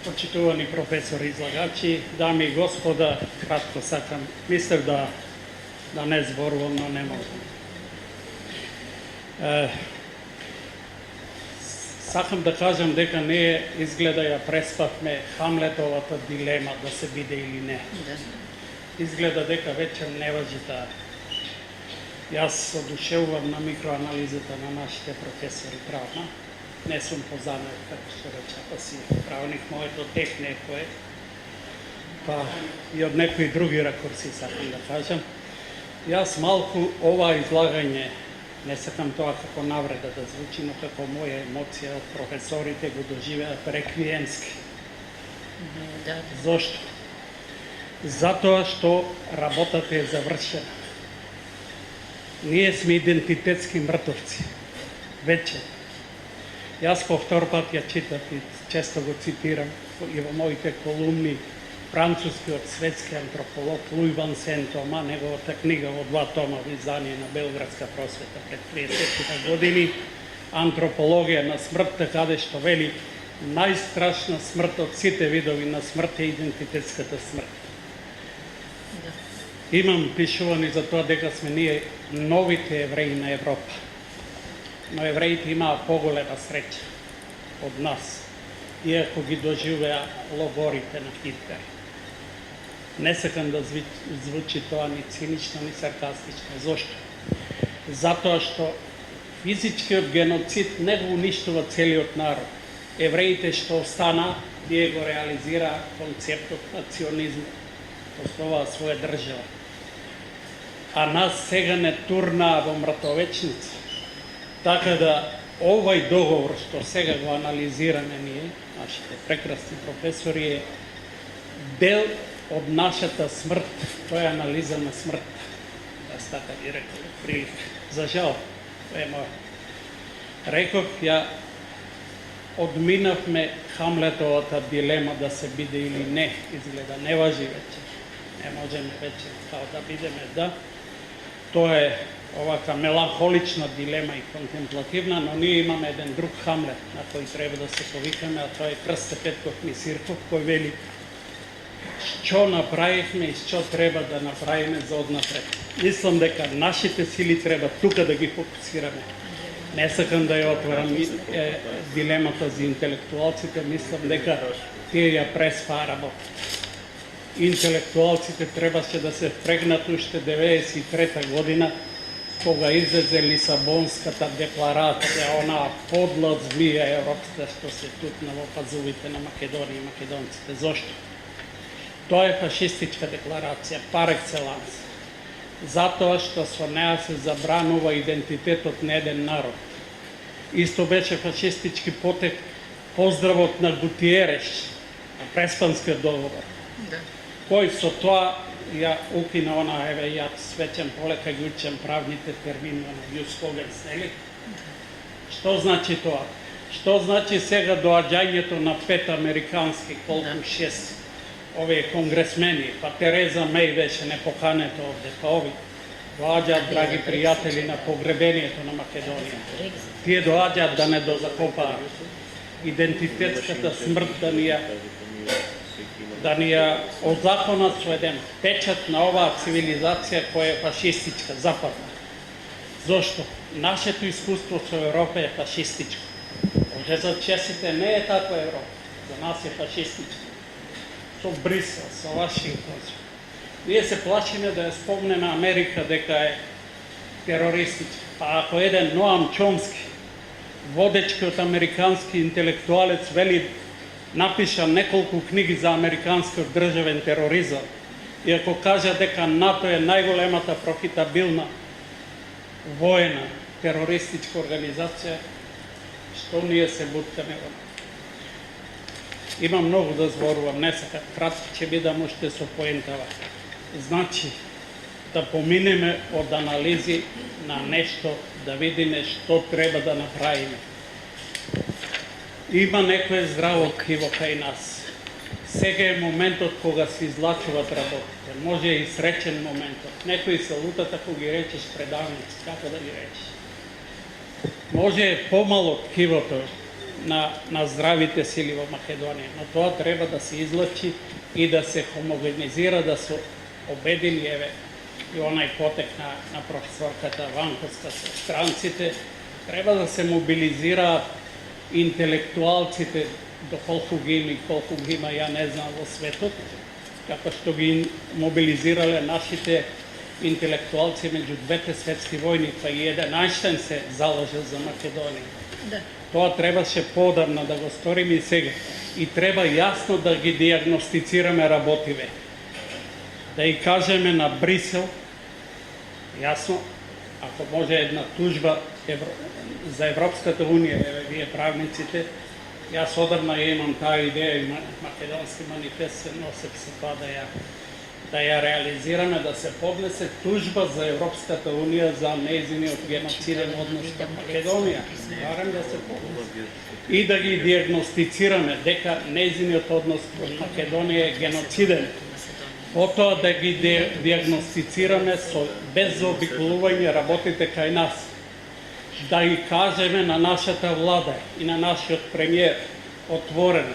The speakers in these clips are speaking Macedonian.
Почитувани професори излагачи, дами и господа, кратко сакам, мислев да не зборувам, но не можам. Сакам да кажам дека ние изгледа ја преспавме Хамлетовата дилема да се биде или не. Изгледа дека вечер не важи таа. Јас одушевувам на микроанализата на нашите професори правна. Не сум познаел, како што рече, па си правник, моето тек некое, па и од некои други ракурси сакам да кажам. Јас малку ова излагање, не сакам тоа како навреда да звучи, но како моја емоција од професорите го доживеат реквиемски. Зошто? Затоа што работата е завршена. Ние сме идентитетски мртовци. Вече. Јас по втор пат ја читав и често го цитирам и во моите колумни францускиот светски антрополог Луи Ван Сен-Тома, неговата книга во 2 тома во издание на Белградска просвета пред 30 години, Антропологија на смртта, каде што вели најстрашна смрт од сите видови на смрт е идентитетската смрт. Имам пишувани за тоа дека сме ние новите евреи на Европа. Но евреите имаа поголема среќа од нас, иако ги доживеа логорите на Хитлер. Не сакам да звучи тоа ни цинично, ни саркастично. Зошто? Затоа што физичкиот геноцид не го уништува целиот народ. Евреите што остана, тие го реализираа концептот национизмот, основаа своја држава. А нас сега не турнаа во мртовечница. Така да, овај договор што сега го анализираме ние, нашите прекрасни професори, е дел од нашата смрт, тоа е анализа на смрт. Јас така би рекол, прилика. За жал, тоа е моја. Реков, ја одминавме Хамлетовата дилема да се биде или не, изгледа, не важи вече. Не можеме вече као да бидеме да. Тоа е овака меланхолична дилема и контемплативна, но ние имаме еден друг Хамлет на кој треба да се повикаме, а тоа е Крсте Петков Мисирков, кој вели што направивме и што треба да направиме за однапред. Мислам дека нашите сили треба тука да ги фокусираме. Не сакам да ја отворам дилемата за интелектуалците, мислам дека тие ја преспаа работата. Интелектуалците требаше да се впрегнат уште 1993 година, кога излезе Лисабонската декларација, онаа подла змија европска што се тутна во пазувите на Македонија и македонците. Зошто? Тоа е фашистичка декларација, пар екселанс. Затоа што со неа се забранува идентитетот на еден народ. Исто беше фашистички потек поздравот на Гутиереш, на Преспанскиот договор, кој со тоа ја укина она, еве, ја свечем полека ги учам правните термини на Јус Когенс, нели? Што значи тоа? Што значи сега доаѓањето на 5 американски, колку 6 овие конгресмени, па Тереза Меј беше непоканета овде, па ови доаѓаат, драги пријатели, на погребението на Македонија. Тие доаѓаат да не дозакопаат идентитетската смрт, да ни ја озаконат со еден печат на оваа цивилизација која е фашистичка, западна. Зошто? Нашето искуство со Европа е фашистичко. Може за чесите не е таква Европа, за нас е фашистичка. Со Брисел, со Вашингтон. Ние се плашиме да ја спомнеме Америка дека е терористичка. А ако еден Ноам Чомски, водечкиот американски интелектуалец, вели напиша неколку книги за американскиот државен тероризам, и ако кажа дека НАТО е најголемата профитабилна воена терористичка организација, што ние се буткаме во НАТО? Има многу да зборувам, не сакам, кратко ќе бидам уште со поентава. Значи, да поминеме од анализи на нешто, да видиме што треба да направиме. Има некое здраво тkiво кај нас. Сега е моментот кога се излачуваат работите. Може и среќен моментот. Некои се лутат ако ги речеш предавници, како да ги речеш. Може помало ткивото на здравите сили во Македонија. Но тоа треба да се излачи и да се хомогенизира, да се обедини, еве, и онај потек на професорката Ванковска со странците, треба да се мобилизираат интелектуалците, доколку ги има и колку ги има, ја не знам, во светот, како што ги мобилизирале нашите интелектуалци меѓу двете светски војни, па и еден Ајнштајн се заложил за Македонија. Да. Тоа требаше поодамна да го сториме и сега. И треба јасно да ги диагностицираме работиве. Да и кажеме на Брисел, јасно, ако може една тужба за Европската Унија, еве вие правниците, јас одавна ја имам таа идеја и македонски манифест се носев со тоа да ја реализираме, да се поднесе тужба за Европската Унија за нејзиниот геноциден однос кон Македонија. Барем да се поднесе. И да ги диагностицираме дека нејзиниот однос кон Македонија е геноциден. Потоа да ги диагностицираме со без заобиколување работите кај нас. Да ги кажеме на нашата влада и на нашиот премиер отворено,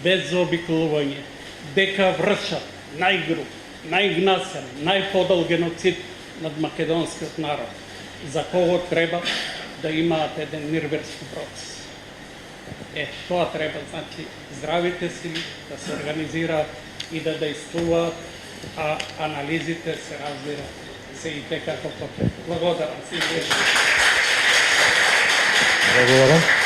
без заобиколување, дека вршат најгруп, најгнасен, најподол геноцид над македонскиот народ, за кого треба да имаат еден нирнбергски процес. Тоа треба, значи, здравите сили да се организираат и да действуваат, а анализите се разбира се и те како потребно. Благодарам се. Благодарам.